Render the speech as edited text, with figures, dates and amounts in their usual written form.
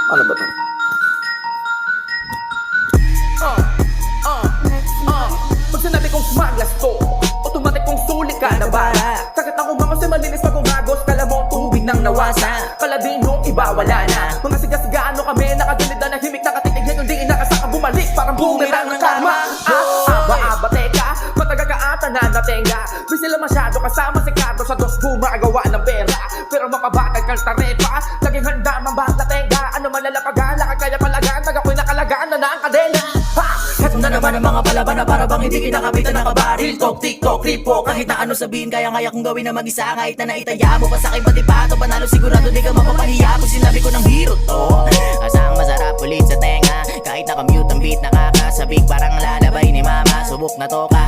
Ano ba to? Pag sinabi kong smugglas to, automatic kong sulit ka na ba? Sakit ako mga kasi malinis pag umagos, kala mo tubig nang nawasa. Kala din nung iba wala na. Mga siga-sigano kami, nakagilid na nahimik, nakatitig yan yung di inakasaka bumalik. Parang bumerang ng karma. Aba, teka, matagal ka ata na natenga. Di sila masyado kasama si Cardo sa dos gumagawa ng pera. Pero makabatag kang tarepa, laging handa mang bata tenga. Ano man lalapagala, kaya palagaan, pag ako'y nakalagaan na na ang kadena. Heto na naman ang mga palaban na para bang hindi kita kapitan nakabaril. Tok, tiktok, kripo, kahit na ano sabihin kaya ngaya kong gawin na mag-isa. Kahit na naitaya mo pa sa akin pati pato, panalo sigurado di ka mapapahiya. Pag sinabi ko ng hero to, asang masarap ulit sa tenga. Kahit naka-mute ang beat nakakasabik, parang lalabay ni mama. Subok na to kahit